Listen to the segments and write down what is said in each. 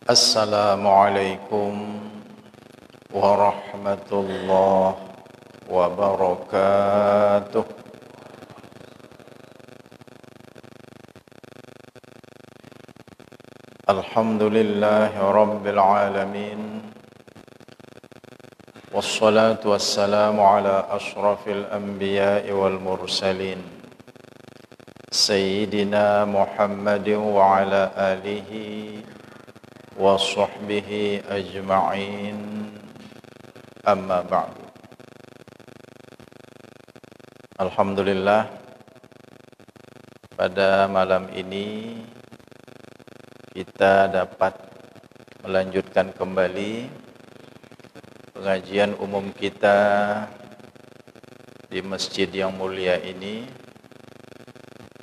Assalamualaikum warahmatullahi wabarakatuh. Alhamdulillahi rabbil alamin. Wassalatu wassalamu ala ashrafil anbiya'i wal mursalin Sayyidina Muhammadin wa ala alihi wa sahbihi ajma'in. Amma ba'du. Alhamdulillah, pada malam ini kita dapat melanjutkan kembali pengajian umum kita di masjid yang mulia ini.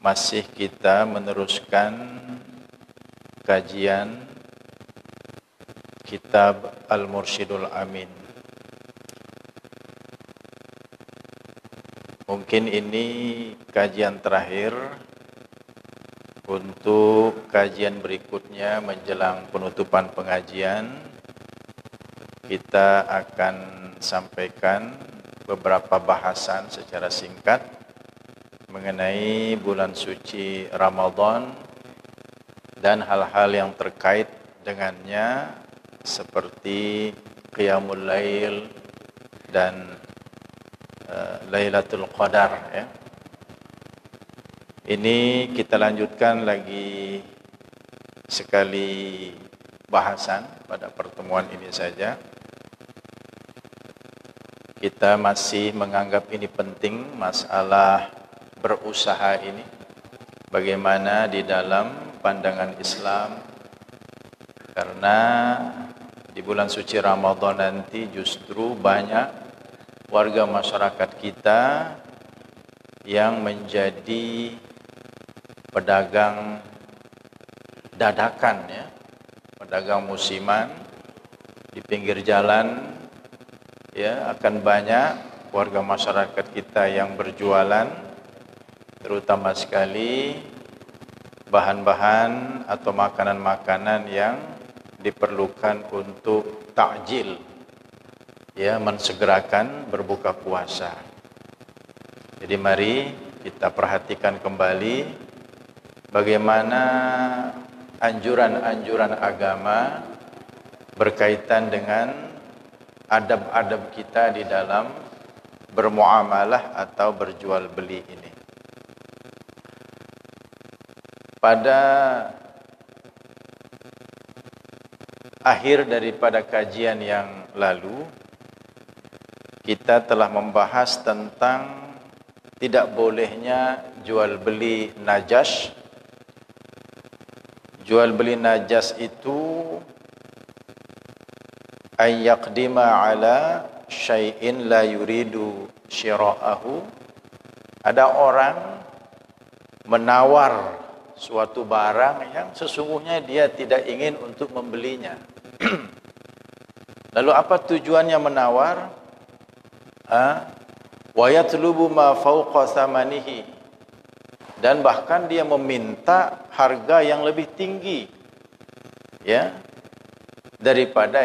Masih kita meneruskan kajian kitab Al-Mursyidul Amin. Mungkin ini kajian terakhir. Untuk kajian berikutnya menjelang penutupan pengajian, kita akan sampaikan beberapa bahasan secara singkat mengenai bulan suci Ramadan dan hal-hal yang terkait dengannya seperti Qiyamul Lail dan Lailatul Qadar, ya. Ini kita lanjutkan lagi sekali bahasan pada pertemuan ini saja. Kita masih menganggap ini penting, masalah berusaha ini. Bagaimana di dalam pandangan Islam, karena di bulan suci Ramadan nanti justru banyak warga masyarakat kita yang menjadi pedagang dadakan, ya, pedagang musiman di pinggir jalan, ya. Akan banyak warga masyarakat kita yang berjualan, terutama sekali bahan-bahan atau makanan-makanan yang diperlukan untuk takjil, ya, mensegerakan berbuka puasa. Jadi mari kita perhatikan kembali bagaimana anjuran-anjuran agama berkaitan dengan adab-adab kita di dalam bermuamalah atau berjual beli ini. Pada akhir daripada kajian yang lalu, kita telah membahas tentang tidak bolehnya jual beli najas. Jual beli najas itu ay yaqdima ala syai'in la yuridu syira'ahu. Ada orang menawar suatu barang yang sesungguhnya dia tidak ingin untuk membelinya. Lalu apa tujuannya menawar? Wa yatlubu ma fawqa thamanihi. Dan bahkan dia meminta harga yang lebih tinggi, ya, daripada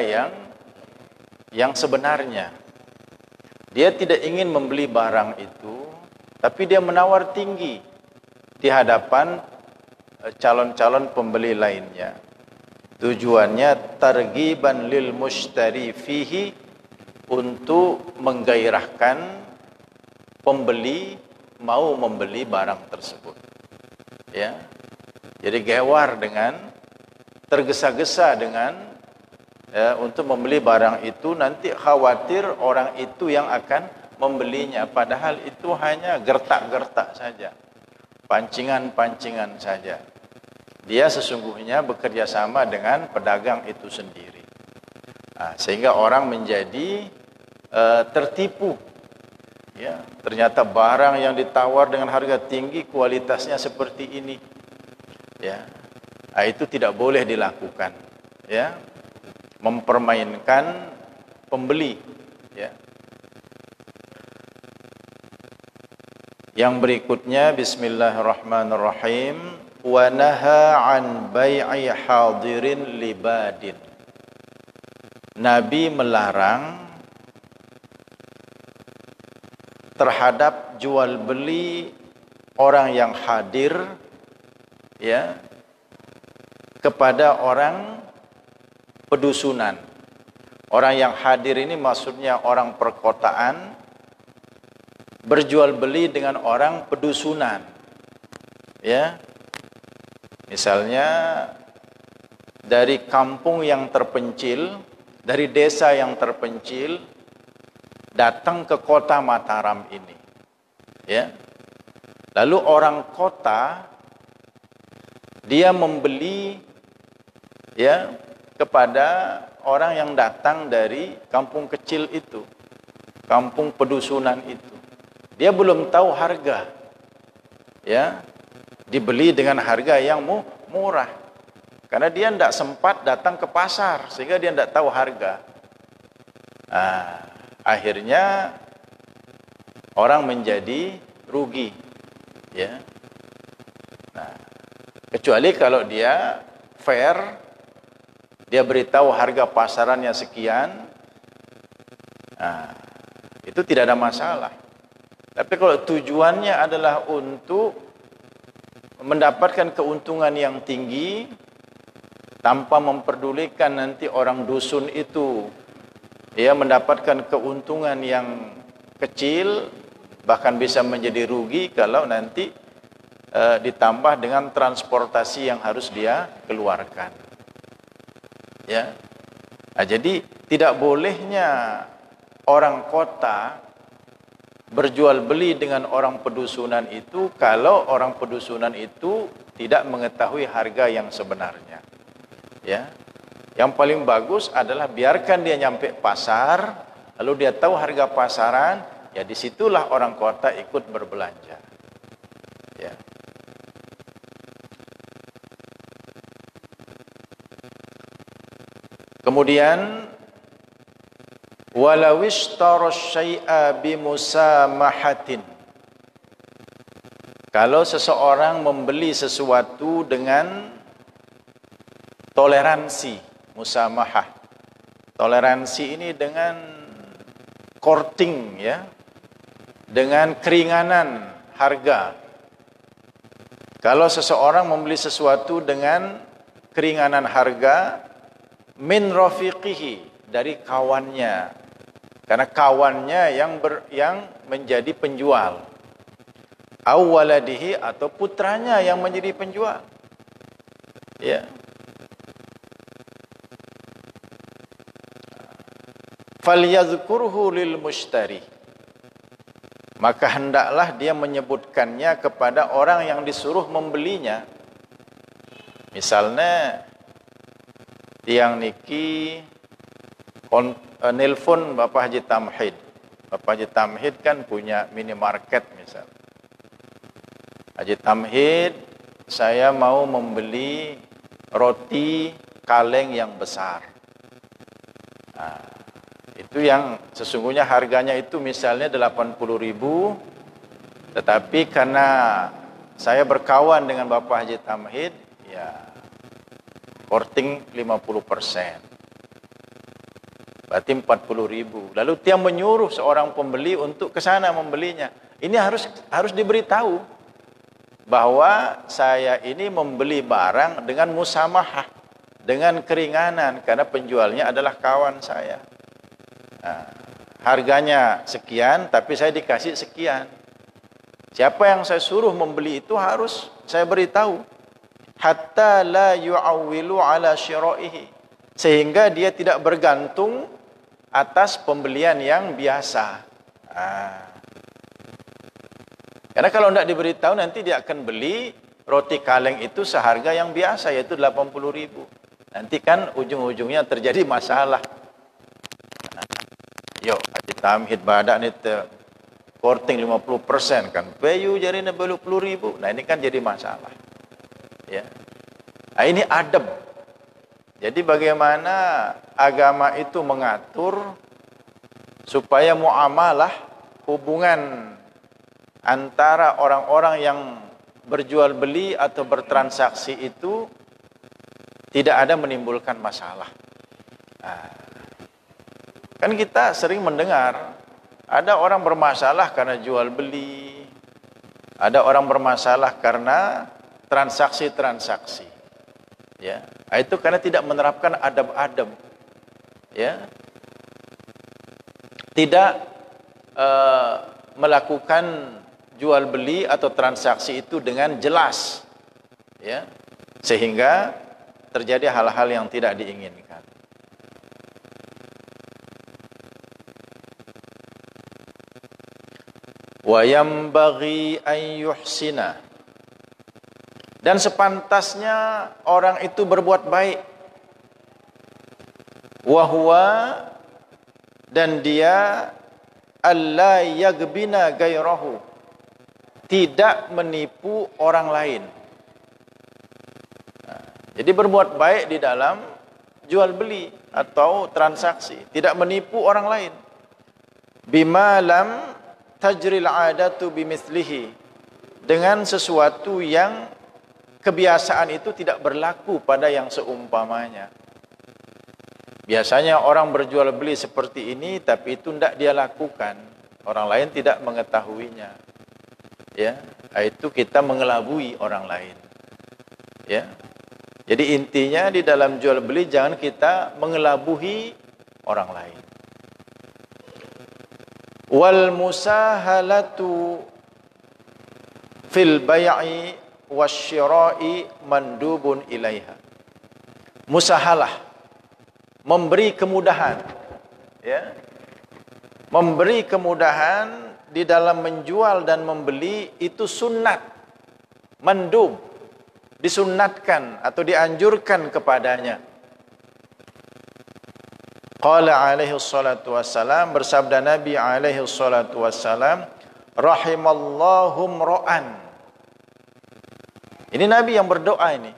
yang sebenarnya. Dia tidak ingin membeli barang itu, tapi dia menawar tinggi di hadapan calon-calon pembeli lainnya. Tujuannya targhiban lil mushtari fihi, untuk menggairahkan pembeli mau membeli barang tersebut, ya. Jadi gewar dengan, tergesa-gesa dengan, ya, untuk membeli barang itu. Nanti khawatir orang itu yang akan membelinya, padahal itu hanya gertak-gertak saja, pancingan-pancingan saja. Dia sesungguhnya bekerja sama dengan pedagang itu sendiri. Sehingga orang menjadi tertipu, ya. Ternyata barang yang ditawar dengan harga tinggi kualitasnya seperti ini, ya. Itu tidak boleh dilakukan, ya. Mempermainkan pembeli, ya. Yang berikutnya, bismillahirrahmanirrahim. wa naha an bai'i hadirin libadin. Nabi melarang terhadap jual beli orang yang hadir ya kepada orang pedusunan. Orang yang hadir ini maksudnya orang perkotaan berjual beli dengan orang pedusunan. Ya. Misalnya dari kampung yang terpencil, dari desa yang terpencil datang ke kota Mataram ini. Ya. Lalu orang kota dia membeli ya kepada orang yang datang dari kampung kecil itu, kampung pedusunan itu. Dia belum tahu harga. Ya. Dibeli dengan harga yang murah. Karena dia tidak sempat datang ke pasar sehingga dia tidak tahu harga. Nah, akhirnya orang menjadi rugi. Ya. Nah, kecuali kalau dia fair, dia beritahu harga pasarannya sekian, nah, itu tidak ada masalah. Tapi kalau tujuannya adalah untuk mendapatkan keuntungan yang tinggi tanpa memperdulikan nanti orang dusun itu ya mendapatkan keuntungan yang kecil, bahkan bisa menjadi rugi kalau nanti ditambah dengan transportasi yang harus dia keluarkan. Ya. Nah, jadi tidak bolehnya orang kota berjual beli dengan orang pedusunan itu kalau orang pedusunan itu tidak mengetahui harga yang sebenarnya. Ya. Yang paling bagus adalah biarkan dia nyampe pasar, lalu dia tahu harga pasaran, ya disitulah orang kota ikut berbelanja. Ya. Kemudian walau ishtara syai'a bimusamahatin. Kalau seseorang membeli sesuatu dengan toleransi, musamahah. Toleransi ini dengan courting ya. Dengan keringanan harga. Kalau seseorang membeli sesuatu dengan keringanan harga min rafiqihi, dari kawannya. Karena kawannya yang menjadi penjual. Awwaladihi, atau putranya yang menjadi penjual. Ya. Falyadhkurhu lil mushtari. Maka hendaklah dia menyebutkannya kepada orang yang disuruh membelinya. Misalnya tiang niki nelpon Bapak Haji Tamhid. Bapak Haji Tamhid kan punya minimarket misal. Haji Tamhid, saya mau membeli roti kaleng yang besar. Nah, itu yang sesungguhnya harganya itu misalnya 80.000, tetapi karena saya berkawan dengan Bapak Haji Tamhid, ya porting 50%. Berarti 40.000. Lalu dia menyuruh seorang pembeli untuk ke sana membelinya. Ini harus diberitahu bahwa saya ini membeli barang dengan musamahah, dengan keringanan, karena penjualnya adalah kawan saya. Nah, harganya sekian, tapi saya dikasih sekian. Siapa yang saya suruh membeli itu harus saya beritahu. Hatta la yu'awwilu ala syira'ihi. Sehingga dia tidak bergantung atas pembelian yang biasa. Karena kalau tidak diberitahu nanti dia akan beli roti kaleng itu seharga yang biasa, yaitu 80.000. Nanti kan ujung-ujungnya terjadi masalah. Yo, Haji Tamhid badak ni korting 50% kan. Bayu jari na 20.000. Nah ini kan jadi masalah. Ya. Nah, ini adab. Jadi bagaimana agama itu mengatur supaya muamalah, hubungan antara orang-orang yang berjual beli atau bertransaksi itu tidak ada menimbulkan masalah. Nah, kan kita sering mendengar ada orang bermasalah karena jual beli, ada orang bermasalah karena transaksi-transaksi. Ya, itu karena tidak menerapkan adab-adab. Ya, tidak melakukan jual beli atau transaksi itu dengan jelas, ya, sehingga terjadi hal-hal yang tidak diinginkan. Wa yambaghi an yuhsina, dan sepantasnya orang itu berbuat baik. Wa huwa, dan dia alla yagbina gairahu, tidak menipu orang lain. Nah, jadi berbuat baik di dalam jual beli atau transaksi, tidak menipu orang lain. Bima lam tajril adatu bimithlihi, dengan sesuatu yang kebiasaan itu tidak berlaku pada yang seumpamanya. Biasanya orang berjual beli seperti ini, tapi itu tidak dia lakukan. Orang lain tidak mengetahuinya. Ya, itu kita mengelabui orang lain. Ya, jadi intinya di dalam jual beli jangan kita mengelabui orang lain. Wal musahalatu fil bai'i wasyira'i mandubun ilaiha. Musahalah, memberi kemudahan, ya, memberi kemudahan di dalam menjual dan membeli itu sunnat, mandub, disunnatkan atau dianjurkan kepadanya. Qala alaihi salatu wassalam, bersabda Nabi alaihi salatu wassalam, rahimallahu mra'an. Ini Nabi yang berdoa ini.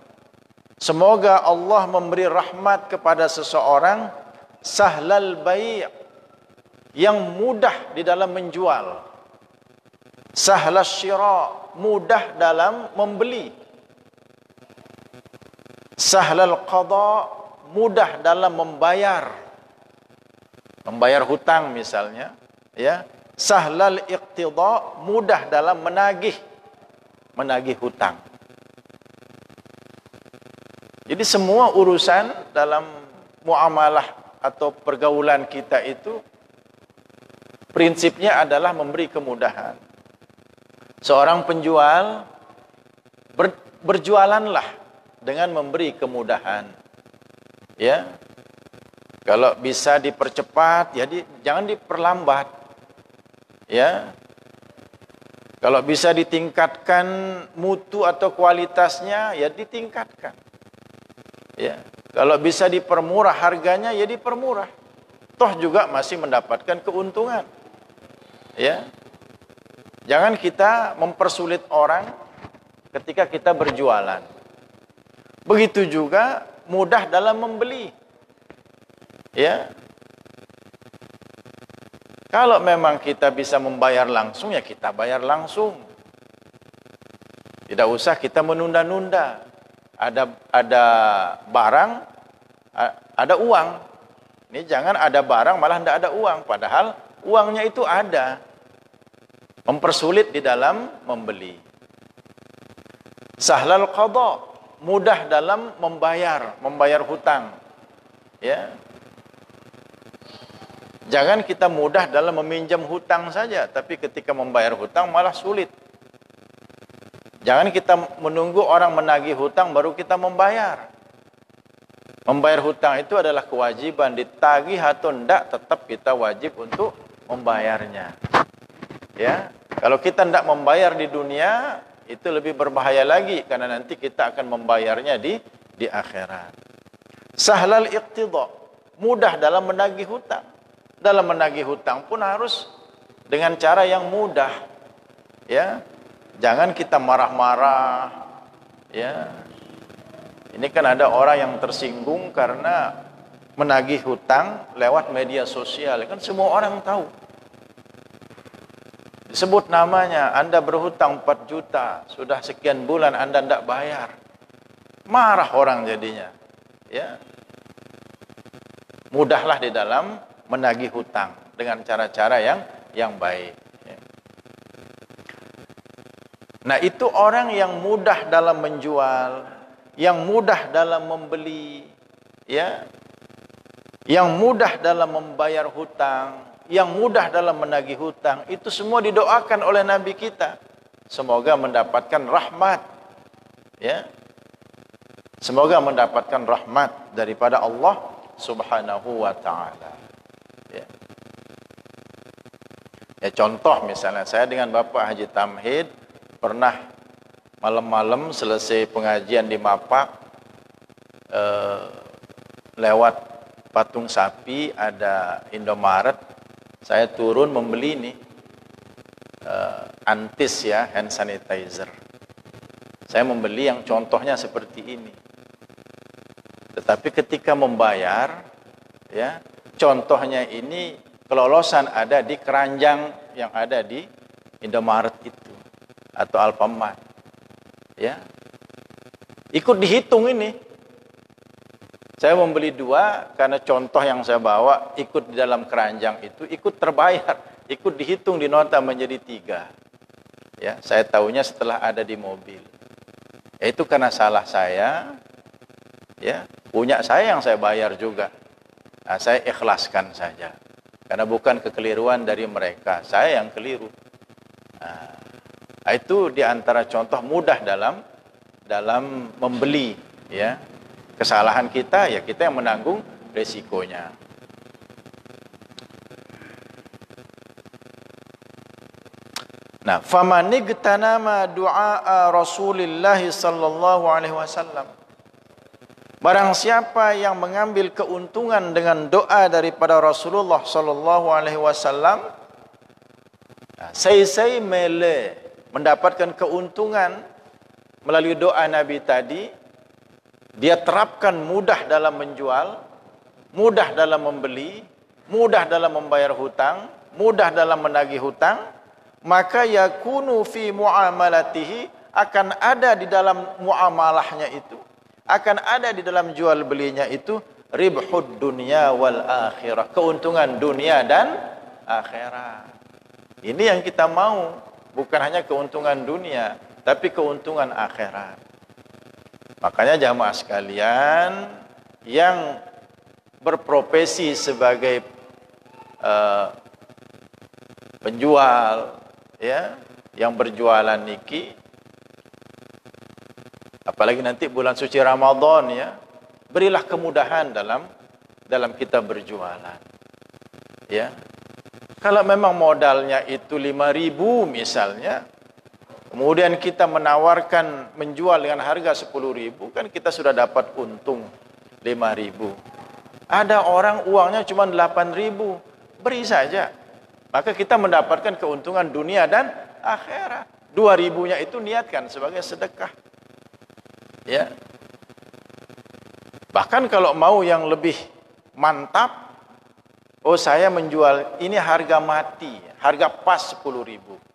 Semoga Allah memberi rahmat kepada seseorang sahlal bai', yang mudah di dalam menjual, sahlas syira', mudah dalam membeli, sahlal qada', mudah dalam membayar hutang misalnya, ya, sahlal iqtida', mudah dalam menagih hutang. Jadi semua urusan dalam muamalah atau pergaulan kita itu prinsipnya adalah memberi kemudahan. Seorang penjual berjualanlah dengan memberi kemudahan. Ya. Kalau bisa dipercepat, ya jangan diperlambat. Ya. Kalau bisa ditingkatkan mutu atau kualitasnya, ya ditingkatkan. Ya, kalau bisa dipermurah harganya, ya dipermurah. Toh juga masih mendapatkan keuntungan. Ya, jangan kita mempersulit orang ketika kita berjualan. Begitu juga mudah dalam membeli. Ya, kalau memang kita bisa membayar langsung, ya kita bayar langsung. Tidak usah kita menunda-nunda. Ada barang, ada uang. Ini jangan ada barang malah tidak ada uang, padahal uangnya itu ada. Mempersulit di dalam membeli. Sahlal qada', mudah dalam membayar hutang. Ya. Jangan kita mudah dalam meminjam hutang saja, tapi ketika membayar hutang malah sulit. Jangan kita menunggu orang menagih hutang baru kita membayar. Membayar hutang itu adalah kewajiban, ditagih atau tidak tetap kita wajib untuk membayarnya. Ya, kalau kita tidak membayar di dunia itu lebih berbahaya lagi karena nanti kita akan membayarnya di akhirat. Sahlal iqtida', mudah dalam menagih hutang. Dalam menagih hutang pun harus dengan cara yang mudah. Ya. Jangan kita marah-marah, ya. Ini kan ada orang yang tersinggung karena menagih hutang lewat media sosial, kan semua orang tahu. Disebut namanya, Anda berhutang 4 juta, sudah sekian bulan Anda tidak bayar. Marah orang jadinya. Ya. Mudahlah di dalam menagih hutang dengan cara-cara yang baik. Ya. Nah, itu orang yang mudah dalam menjual, yang mudah dalam membeli, ya. Yang mudah dalam membayar hutang, yang mudah dalam menagih hutang, itu semua didoakan oleh Nabi kita. Semoga mendapatkan rahmat. Ya. Semoga mendapatkan rahmat daripada Allah Subhanahu wa ta'ala. Ya. Ya, contoh misalnya saya dengan Bapak Haji Tamhid pernah malam-malam selesai pengajian di Mapak, lewat patung sapi ada Indomaret, saya turun membeli nih Antis ya, hand sanitizer. Saya membeli yang contohnya seperti ini. Tetapi ketika membayar, ya, contohnya ini kelolosan ada di keranjang yang ada di Indomaret itu atau Alfamart. Ya. Ikut dihitung ini. Saya membeli 2 karena contoh yang saya bawa ikut di dalam keranjang itu ikut terbayar, ikut dihitung di nota menjadi 3. Ya, saya tahunya setelah ada di mobil. Ya, itu karena salah saya. Ya, punya saya yang saya bayar juga. Nah, saya ikhlaskan saja. Karena bukan kekeliruan dari mereka, saya yang keliru. Nah, itu di antara contoh mudah dalam membeli, ya. Kesalahan kita, ya kita yang menanggung resikonya. Nah, famanigtanama du'a Rasulillah sallallahu alaihi wasallam. Barang siapa yang mengambil keuntungan dengan doa daripada Rasulullah sallallahu alaihi wasallam, saya mele mendapatkan keuntungan melalui doa Nabi tadi. Dia terapkan mudah dalam menjual, mudah dalam membeli, mudah dalam membayar hutang, mudah dalam menagih hutang, maka yakunu fi muamalatihi, akan ada di dalam muamalahnya itu, akan ada di dalam jual belinya itu ribhud dunya wal akhirah, keuntungan dunia dan akhirat. Ini yang kita mau, bukan hanya keuntungan dunia, tapi keuntungan akhirat. Makanya jamaah sekalian yang berprofesi sebagai penjual, ya, yang berjualan niki, apalagi nanti bulan suci Ramadan, ya, berilah kemudahan dalam kita berjualan. Ya. Kalau memang modalnya itu 5.000 misalnya, kemudian kita menawarkan menjual dengan harga 10.000, kan kita sudah dapat untung 5.000. Ada orang uangnya cuma 8.000, beri saja. Maka kita mendapatkan keuntungan dunia dan akhirat. 2.000-nya itu niatkan sebagai sedekah. Ya. Bahkan kalau mau yang lebih mantap, oh saya menjual ini harga mati, harga pas 10.000.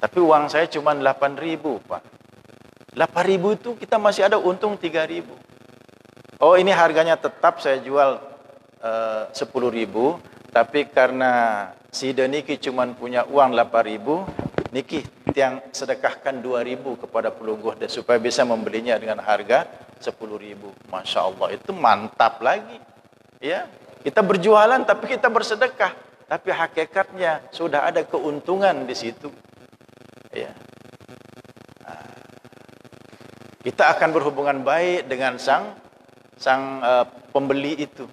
Tapi uang saya cuma 8.000, Pak. 8.000 itu kita masih ada untung 3.000. Oh, ini harganya tetap saya jual 10.000, tapi karena si Deniki cuma punya uang 8.000, niki yang sedekahkan 2.000 kepada pelungguh supaya bisa membelinya dengan harga 10.000. Masya Allah, itu mantap lagi. Ya, kita berjualan tapi kita bersedekah, tapi hakikatnya sudah ada keuntungan di situ. Ya. Kita akan berhubungan baik dengan sang pembeli itu.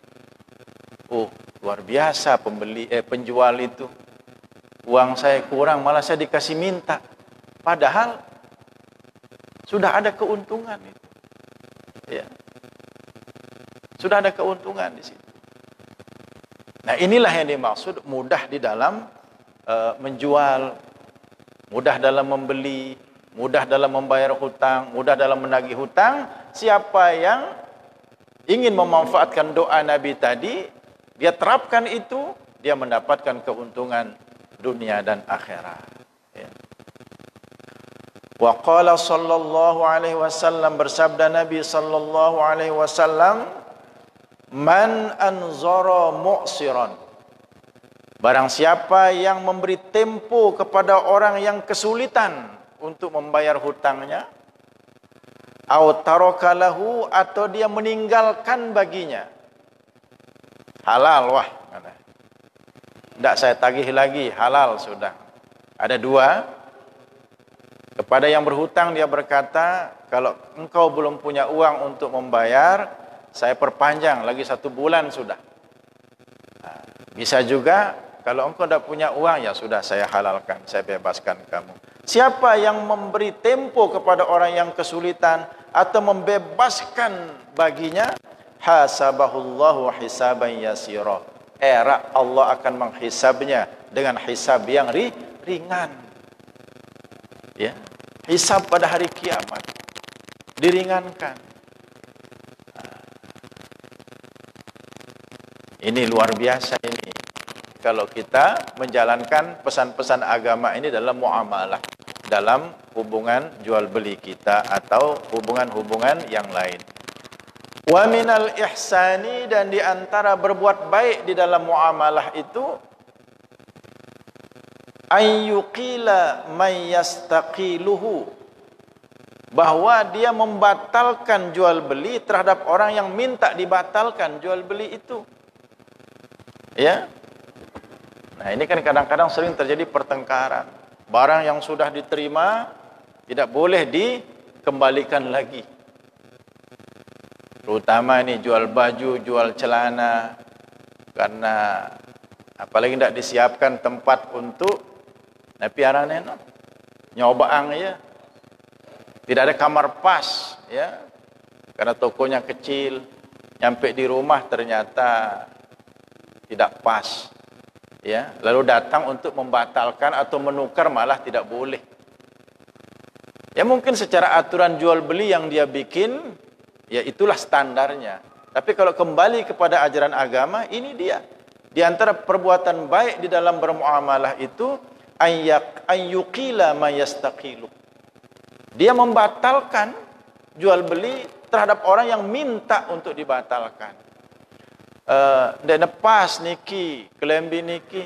Oh, luar biasa penjual itu. Uang saya kurang, malah saya dikasih minta. Padahal sudah ada keuntungan itu. Ya. Sudah ada keuntungan di situ. Nah, inilah yang dimaksud mudah di dalam menjual, mudah dalam membeli, mudah dalam membayar hutang, mudah dalam menagih hutang. Siapa yang ingin memanfaatkan doa Nabi tadi, dia terapkan itu, dia mendapatkan keuntungan dunia dan akhirat. Ya. Wa qala sallallahu alaihi wasallam, bersabda Nabi sallallahu alaihi wasallam, man anzara mu'siran, barang siapa yang memberi tempo kepada orang yang kesulitan untuk membayar hutangnya, au taraka lahu, atau dia meninggalkan baginya, halal wah, tidak saya tagih lagi, halal sudah. Ada dua. Kepada yang berhutang dia berkata, kalau engkau belum punya uang untuk membayar, saya perpanjang lagi 1 bulan sudah. Nah, bisa juga, kalau engkau tidak punya uang, ya sudah saya halalkan, saya bebaskan kamu. Siapa yang memberi tempo kepada orang yang kesulitan atau membebaskan baginya, hasabahullahu hisaban yasira, Allah akan menghisabnya dengan hisab yang ringan. Ya, hisab pada hari kiamat diringankan. Ini luar biasa ini. Kalau kita menjalankan pesan-pesan agama ini dalam muamalah, dalam hubungan jual beli kita atau hubungan-hubungan yang lain. Wa minal ihsani, dan di antara berbuat baik di dalam muamalah itu, ayyuqila may yastaqiluhu, bahwa dia membatalkan jual beli terhadap orang yang minta dibatalkan jual beli itu. Ya. Nah, ini kan kadang-kadang sering terjadi pertengkaran. Barang yang sudah diterima tidak boleh dikembalikan lagi. Terutama ini jual baju, jual celana, karena apalagi tidak disiapkan tempat untuk piarane no, nyobaang ya. Tidak ada kamar pas ya. Karena tokonya kecil, nyampe di rumah ternyata tidak pas. Ya, lalu datang untuk membatalkan atau menukar malah tidak boleh. Ya mungkin secara aturan jual beli yang dia bikin, ya itulah standarnya. Tapi kalau kembali kepada ajaran agama, ini dia. Di antara perbuatan baik di dalam bermuamalah itu, ayyuqila ma yastaqilu. Dia membatalkan jual beli terhadap orang yang minta untuk dibatalkan. Dia pas niki, kelembi niki,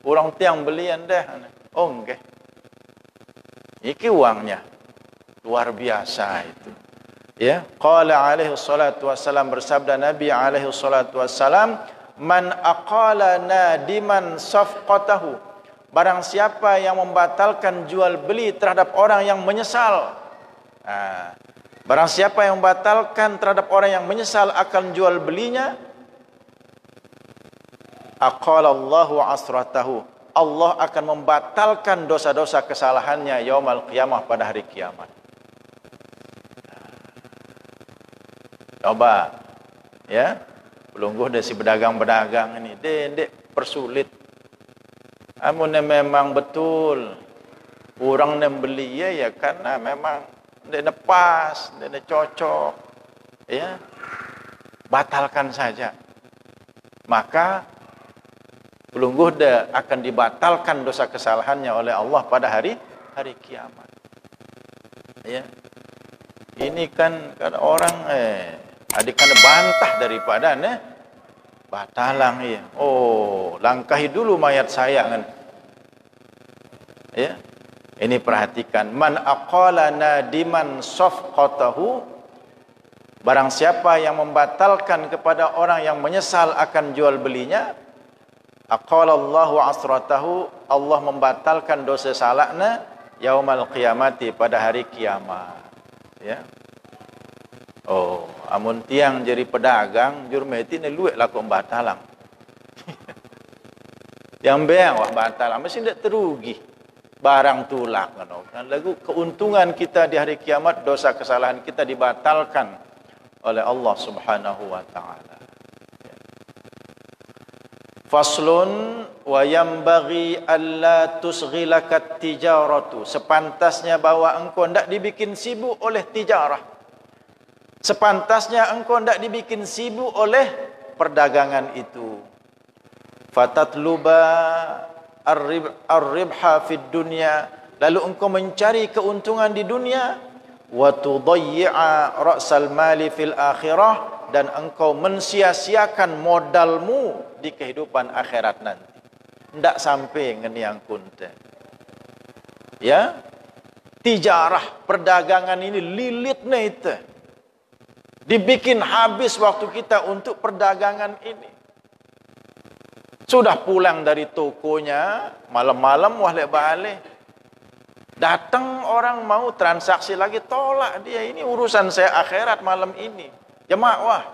orang tiang belian deh. Oh enggak. Niki uangnya. Luar biasa itu. Ya, qala alaihi salatu wassalam, bersabda Nabi alaihi salatu wassalam, man aqala nadiman safqatahu, barang siapa yang membatalkan jual beli terhadap orang yang menyesal. Barang siapa yang membatalkan terhadap orang yang menyesal akan jual belinya, aqalallahu asratahu, Allah akan membatalkan dosa-dosa kesalahannya yaumal qiyamah, pada hari kiamat. Coba ya, pelungguh dari si pedagang-pedagang ini, dek persulit. Amun memang betul orang yang beli ya karena memang dia pas, dia cocok, ya batalkan saja. Maka pelungguh dia akan dibatalkan dosa kesalahannya oleh Allah pada hari kiamat. Ya, ini kan orang adik-adik bantah daripada batalang ya. Oh, langkahi dulu mayat saya kan. Ya. Ini perhatikan, man aqala nadiman safqatahu, barang siapa yang membatalkan kepada orang yang menyesal akan jual belinya, aqalallahu asratahu, Allah membatalkan dosa salahnya yaumal qiyamati, pada hari kiamat. Ya. Oh, amun tiang jadi pedagang jurmeti ne luek laku batalang. Yang beang wah batalang mesti ndak terugi. Barang tulak kan. Lagu keuntungan kita di hari kiamat, dosa kesalahan kita dibatalkan oleh Allah Subhanahu wa taala. Faslun wa yanbaghi alla tusghilaka tijaratu, sepantasnya bahwa engkau hendak dibikin sibuk oleh tijarah. Sepantasnya engkau hendak dibikin sibuk oleh perdagangan itu. Fatatluba ar-ribha fid dunya, lalu engkau mencari keuntungan di dunia, wa tudayyi'a ra'sal mali fil akhirah, dan engkau mensia-siakan modalmu di kehidupan akhirat nanti. Ndak sampai ngeniang kunte. Ya, tijarah, perdagangan ini lilitnya itu. Dibikin habis waktu kita untuk perdagangan ini. Sudah pulang dari tokonya, malam-malam wahlek balik. Datang orang mau transaksi lagi, tolak dia. Ini urusan saya akhirat malam ini. Jemaah,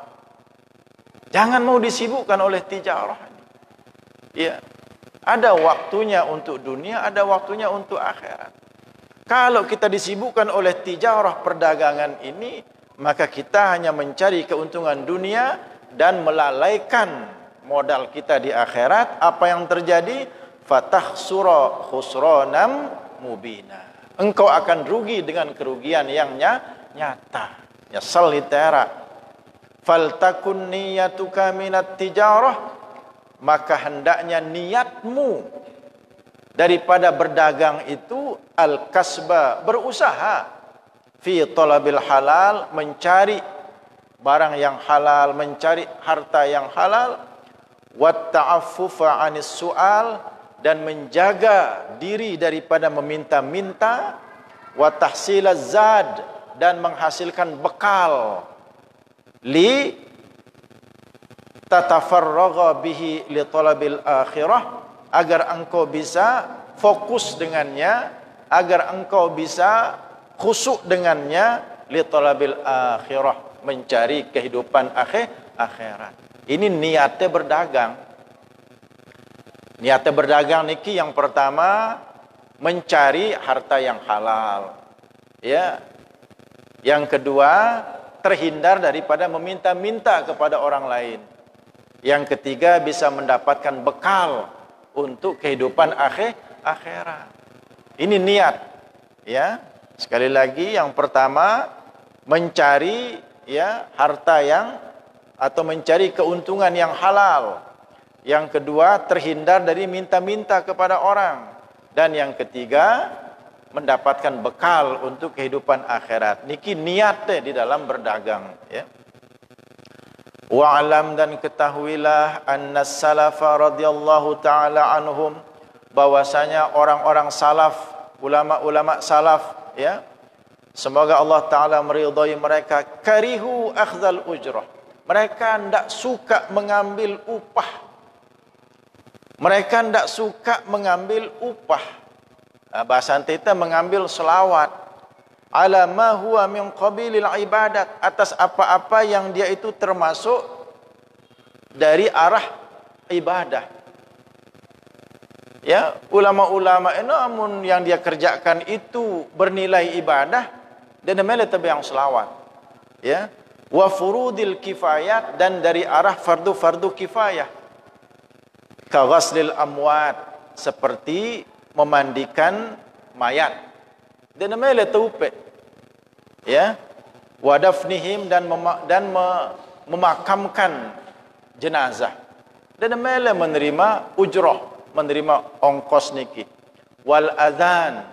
jangan mau disibukkan oleh tijarah. Ya, ada waktunya untuk dunia, ada waktunya untuk akhirat. Kalau kita disibukkan oleh tijarah perdagangan ini, maka kita hanya mencari keuntungan dunia dan melalaikan modal kita di akhirat. Apa yang terjadi? Fatahsura khusranam mubina. Engkau akan rugi dengan kerugian yang nyata. Nyesel litera. Faltakun niyatuka minat tijarah, maka hendaknya niatmu daripada berdagang itu al-kasba, berusaha, fi talabil halal, mencari barang yang halal, mencari harta yang halal, wat ta'affufa 'anis su'al, dan menjaga diri daripada meminta-minta, wa tahsilaz zad, dan menghasilkan bekal, li tatafarragha bihi li talabil akhirah, agar engkau bisa fokus dengannya, agar engkau bisa khusyuk dengannya, li talabil akhirah, mencari kehidupan akhirat. Ini niatnya berdagang. Niatnya berdagang niki yang pertama mencari harta yang halal. Ya. Yang kedua, terhindar daripada meminta-minta kepada orang lain. Yang ketiga, bisa mendapatkan bekal untuk kehidupan akhirat. Ini niat. Ya. Sekali lagi, yang pertama mencari ya harta yang atau mencari keuntungan yang halal. Yang kedua, terhindar dari minta-minta kepada orang. Dan yang ketiga, mendapatkan bekal untuk kehidupan akhirat. Niki niatnya di dalam berdagang, ya. Wa'alam, dan ketahuilah, anna salafa radhiyallahu ta'ala anhum, bahwasanya orang-orang salaf, ulama-ulama salaf, ya, semoga Allah Ta'ala meridhai mereka, karihu akhdhal ujrah, mereka tidak suka mengambil upah. Mereka tidak suka mengambil upah. Bahasa kita mengambil selawat. Ala ma huwa min qabilil ibadat, atas apa-apa yang dia itu termasuk dari arah ibadah. Ya, ulama-ulama namun yang dia kerjakan itu bernilai ibadah, dan namanya lebih yang selawat. Ya, wa furudil kifayat, dan dari arah fardu-fardu kifayah. Ka ghaslil amwat, seperti memandikan mayat, dan namanya taupe, ya, wadafnihim, dan memakamkan jenazah, dan namanya menerima ujrah, menerima ongkos niki, wal azan,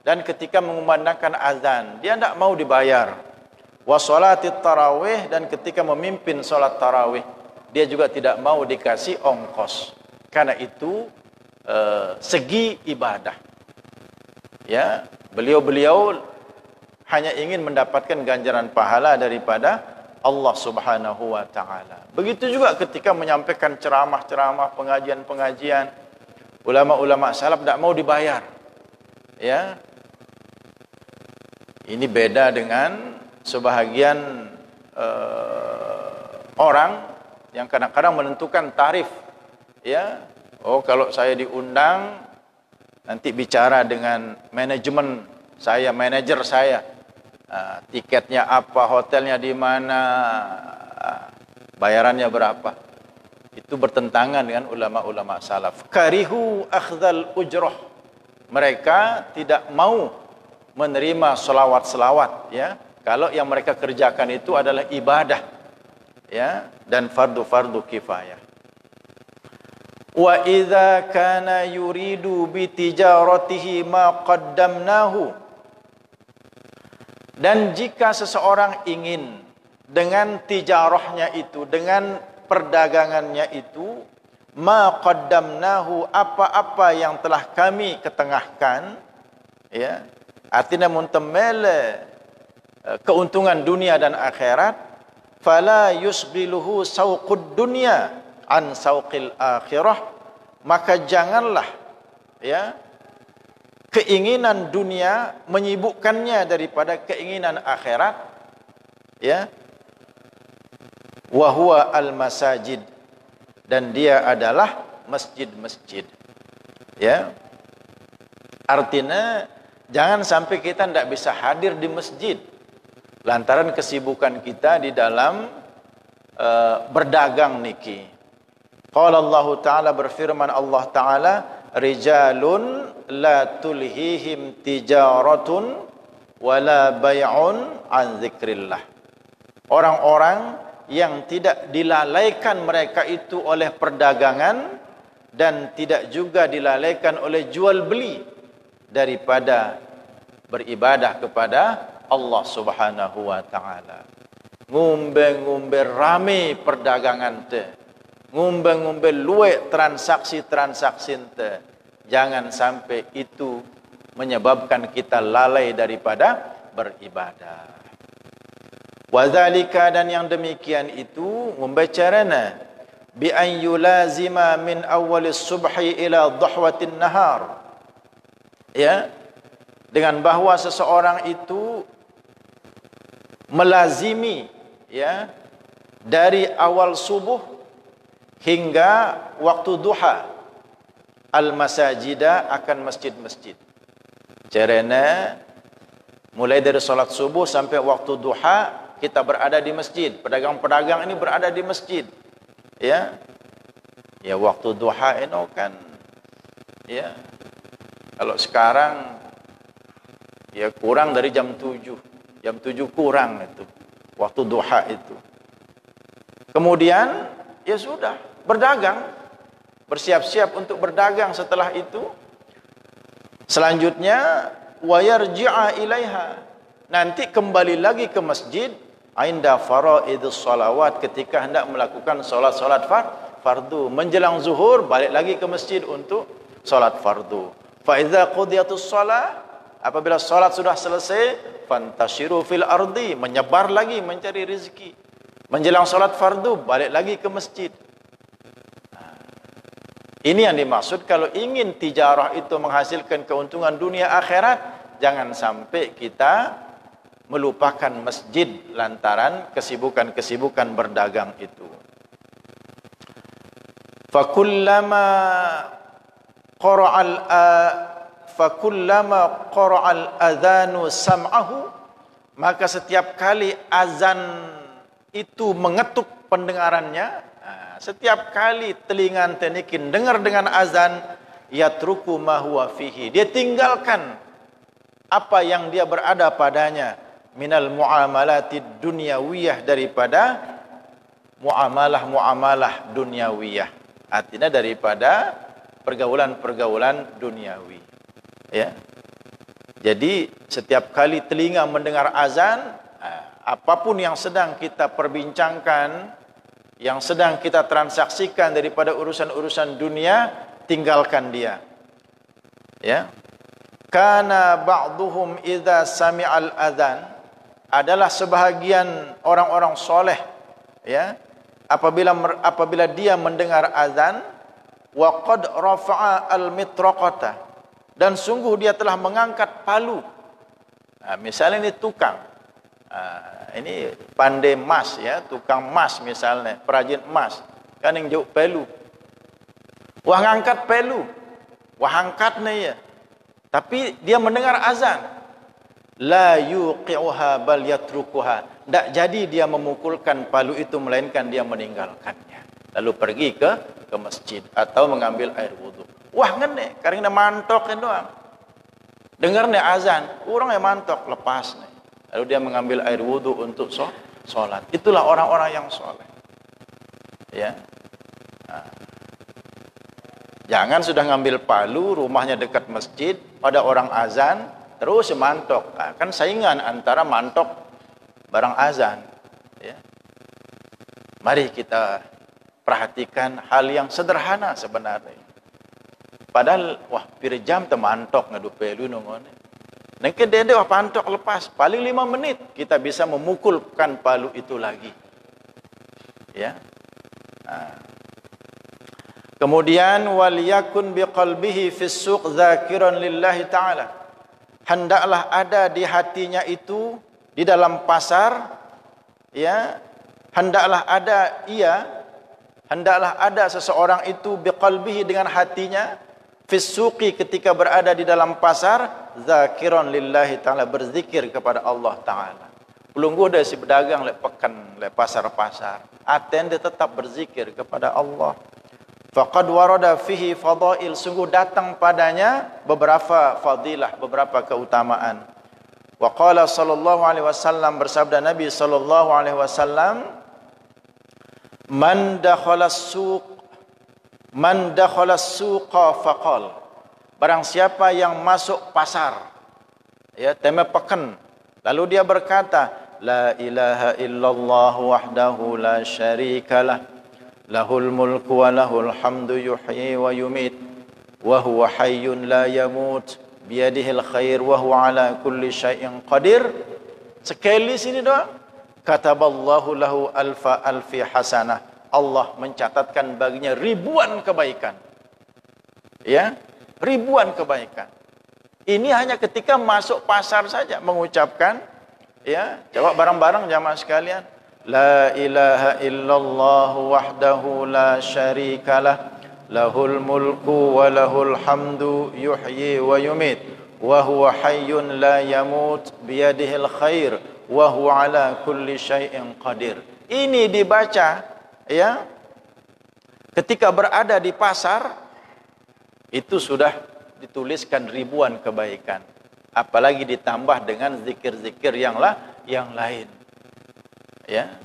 dan ketika mengumandangkan azan dia tidak mau dibayar, wa sholatit tarawih, dan ketika memimpin sholat tarawih dia juga tidak mau dikasih ongkos, karena itu segi ibadah. Ya, beliau-beliau hanya ingin mendapatkan ganjaran pahala daripada Allah Subhanahu wa taala. Begitu juga ketika menyampaikan ceramah-ceramah, pengajian-pengajian, ulama-ulama salaf tidak mau dibayar. Ya. Ini beda dengan sebahagian orang yang kadang-kadang menentukan tarif, ya. Oh, kalau saya diundang, nanti bicara dengan manajemen saya, manajer saya. Tiketnya apa, hotelnya di mana, bayarannya berapa. Itu bertentangan dengan ulama-ulama salaf. Karihu akhdhal ujrah. Mereka tidak mau menerima selawat-selawat, ya. Kalau yang mereka kerjakan itu adalah ibadah, ya, dan fardu-fardu kifayah. Wa idza kana yuridu bi tijaratihi ma qaddamnahu. Dan jika seseorang ingin dengan tijarahnya itu, dengan perdagangannya itu, ma qaddamnahu, apa-apa yang telah kami ketengahkan, ya, artinya muntamala keuntungan dunia dan akhirat, fala yusghiluhu sauqud dunya an sauqil akhirah, maka janganlah, ya, keinginan dunia menyibukkannya daripada keinginan akhirat, ya. Wa huwa al masajid, dan dia adalah masjid-masjid, ya. Artinya jangan sampai kita tidak bisa hadir di masjid lantaran kesibukan kita di dalam berdagang niki. Qala Allah Ta'ala, berfirman Allah Ta'ala, rijalun la tulhihim tijaratun wala bay'un an zikrillah. Orang-orang yang tidak dilalaikan mereka itu oleh perdagangan dan tidak juga dilalaikan oleh jual beli daripada beribadah kepada Allah Subhanahu wa taala. Ngumbe-ngumbe rame perdagangan te, ngumbe-ngumbe luwe transaksi-transaksi te. Jangan sampai itu menyebabkan kita lalai daripada beribadah. Wadzalika, dan yang demikian itu membacarana bi an yulazima min awwalis subhi ila dhahwatin nahar, ya, dengan bahwa seseorang itu melazimi, ya, dari awal subuh hingga waktu duha al masajida, akan masjid-masjid. Caranya mulai dari salat subuh sampai waktu duha kita berada di masjid, pedagang-pedagang ini berada di masjid, ya. Ya, waktu duha itu kan, ya, kalau sekarang ya kurang dari jam 7 kurang itu waktu duha itu. Kemudian ya sudah berdagang, bersiap-siap untuk berdagang. Setelah itu selanjutnya wa yarji'a ilaiha, nanti kembali lagi ke masjid inda faraidus salawat, ketika hendak melakukan solat-solat fardu. Menjelang zuhur balik lagi ke masjid untuk solat fardu. Fa idza qudiyatus shalah, apabila solat sudah selesai, fantashiru fil ardi, menyebar lagi mencari rezeki. Menjelang solat fardu balik lagi ke masjid. Ini yang dimaksud kalau ingin tijarah itu menghasilkan keuntungan dunia akhirat, jangan sampai kita melupakan masjid lantaran kesibukan-kesibukan berdagang itu. Fakullama qara'al adzanu sam'ahu, maka setiap kali azan itu mengetuk pendengarannya, setiap kali telinga tenikin dengar dengan azan, yatruku ma huwa fihi, dia tinggalkan apa yang dia berada padanya, minal muamalati dunyawiyah, daripada muamalah dunyawiyah, artinya daripada pergaulan-pergaulan duniawi, ya. Jadi setiap kali telinga mendengar azan, apapun yang sedang kita perbincangkan, yang sedang kita transaksikan daripada urusan-urusan dunia, tinggalkan dia, ya. Kana ba'duhum idza sami'al adzan, adalah sebahagian orang-orang soleh, ya, apabila dia mendengar azan, wa qad rafa'a al-mitraqata, dan sungguh dia telah mengangkat palu. Misalnya ini tukang, ini pandai emas, ya, tukang emas misalnya, perajin emas, kan yang jauh palu, wah ngangkat palu, wah angkat nih, ya, tapi dia mendengar azan, la yuqi'uha bal yatrukuha, tidak jadi dia memukulkan palu itu, melainkan dia meninggalkannya lalu pergi ke masjid atau mengambil air wudu. Wah ngene karena mantok doang, dengar nih azan, orang yang mantok, lepas nih, lalu dia mengambil air wudu untuk sholat. Itulah orang-orang yang soleh, ya. Jangan sudah ngambil palu, rumahnya dekat masjid, pada orang azan, terus mantok. Nah, kan saingan antara mantok barang azan. Ya. Mari kita perhatikan hal yang sederhana sebenarnya. Padahal, wah, pirjam temantok ngadu pelu nongone. Nengke dede wah pantok lepas, paling 5 menit kita bisa memukulkan palu itu lagi. Ya. Nah. Kemudian waliyakun biqalbihi fis suq dzakiran lillahi taala. Hendaklah ada di hatinya itu di dalam pasar, ya. Hendaklah ada seseorang itu biqalbihi dengan hatinya fis suqi ketika berada di dalam pasar dzakiran lillahi taala, berzikir kepada Allah taala. Pelungguh dari si pedagang lek pekan lek pasar-pasar, aten dia tetap berzikir kepada Allah. Faqad warada fihi fadail, sungguh datang padanya beberapa fadilah, beberapa keutamaan. Wa qala sallallahu alaihi wasallam, bersabda Nabi sallallahu alaihi wasallam, man dakhalas suqa faqal, barang siapa yang masuk pasar, ya, tema pekan, lalu dia berkata, la ilaha illallah wahdahu la syarikalah, lahul mulku wa lahul hamdu yuhyi wa yumit wa huwa hayyun la yamut biyadihil khair wa huwa ala kulli syai'in qadir. Sekali sini doang, kataballahu lahu alfi hasanah, Allah mencatatkan baginya ribuan kebaikan. Ya, ribuan kebaikan. Ini hanya ketika masuk pasar saja mengucapkan, ya, jawab bareng-bareng jamaah sekalian. La ilaha illallah wahdahu la syarikalah, lahul mulku wa lahul hamdu yuhyi wa yumit wa huwa hayyun la yamut biyadihil khair wa huwa ala kulli syai'in qadir. Ini dibaca, ya, ketika berada di pasar, itu sudah dituliskan ribuan kebaikan. Apalagi ditambah dengan zikir-zikir yang lain. Ya.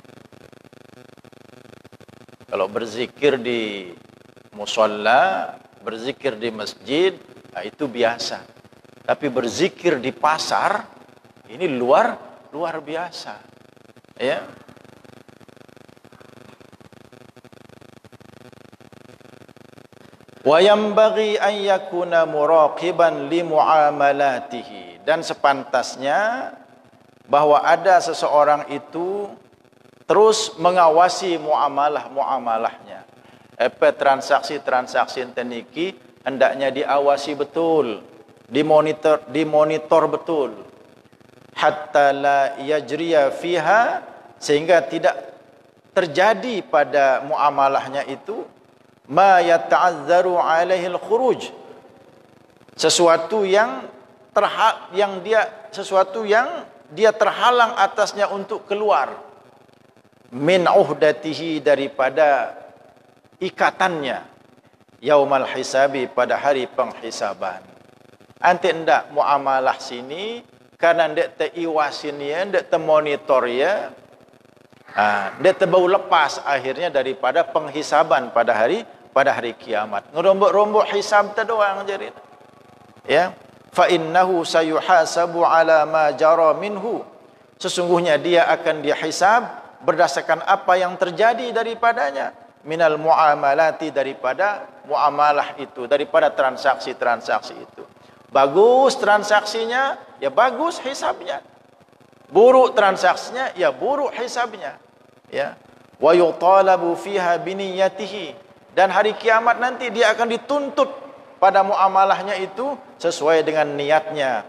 Kalau berzikir di musalla, berzikir di masjid, nah itu biasa. Tapi berzikir di pasar, ini luar biasa. Ya. Wa yanbaghi an yakuna muraqiban li muamalatihi, dan sepantasnya bahwa ada seseorang itu terus mengawasi muamalahnya. Transaksi teniki hendaknya diawasi betul, dimonitor betul. Hatta la yajriya fiha, sehingga tidak terjadi pada muamalahnya itu ma yata'azzaru alaihi al-khuruj, sesuatu yang dia terhalang atasnya untuk keluar, min uhdatihi, daripada ikatannya, yaumal hisabi, pada hari penghisaban. Ante ndak muamalah sini karena ndak teiwasin ya, ndak temonitor ya, ndak tebau lepas akhirnya daripada penghisaban pada hari kiamat. Ngerombok-rombok hisab tu doang jadi. Ya, fa innahu sayuhasabu ala ma jara minhu, sesungguhnya dia akan dihisab berdasarkan apa yang terjadi daripadanya, minal muamalati, daripada muamalah itu, daripada transaksi itu. Bagus transaksinya, ya bagus hisabnya. Buruk transaksinya, ya buruk hisabnya. Ya. Wa yutalabu fiha biniyatihi, dan hari kiamat nanti dia akan dituntut pada muamalahnya itu sesuai dengan niatnya.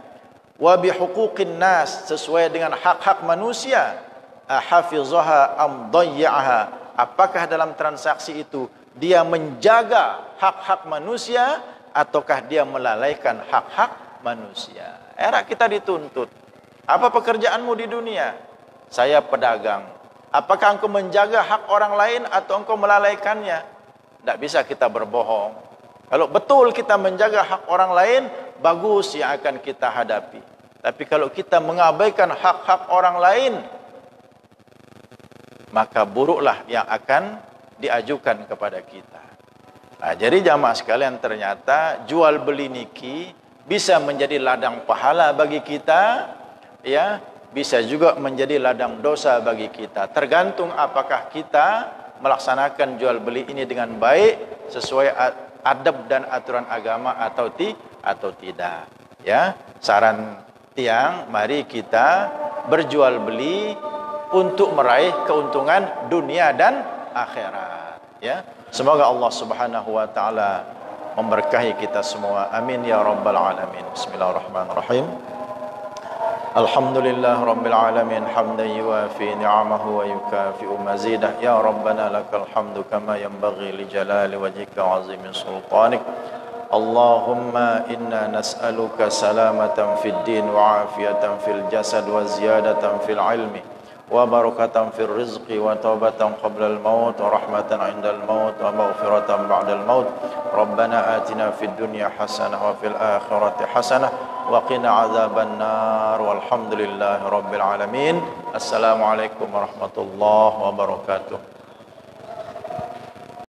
Wa bihuquqin nas, sesuai dengan hak-hak manusia. Hafizaha am dayya'aha, apakah dalam transaksi itu dia menjaga hak-hak manusia ataukah dia melalaikan hak-hak manusia. Era kita dituntut. Apa pekerjaanmu di dunia? Saya pedagang. Apakah engkau menjaga hak orang lain atau engkau melalaikannya? Tidak bisa kita berbohong. Kalau betul kita menjaga hak orang lain, bagus yang akan kita hadapi. Tapi kalau kita mengabaikan hak-hak orang lain, maka buruklah yang akan diajukan kepada kita. Jadi jamaah sekalian, ternyata jual beli niki bisa menjadi ladang pahala bagi kita, ya, bisa juga menjadi ladang dosa bagi kita. Tergantung apakah kita melaksanakan jual beli ini dengan baik sesuai adab dan aturan agama atau tidak. Ya, saran tiang, mari kita berjual beli untuk meraih keuntungan dunia dan akhirat. Ya, semoga Allah Subhanahu wa taala memberkahi kita semua. Amin ya rabbal alamin. Bismillahirrahmanirrahim. Alhamdulillah rabbil alamin hamdan yuwafi ni'amahu wa yukafi'u mazidah. Ya rabbana lakal hamdu kama yanbaghi li jalali wajhika wa 'azimi sultanik. Allahumma inna nas'aluka salamatan fid din wa afiyatan fil jasad wa ziyadatan fil ilmi wa barakatan fil rizqi wa taubatan qabla al maut wa rahmatan 'inda al maut wa maghfiratan ba'da al maut. Rabbana atina fid dunya hasanah wa fil akhirati hasanah wa qina 'adzaban nar. Walhamdulillahi rabbil alamin. Assalamualaikum warahmatullahi wabarakatuh.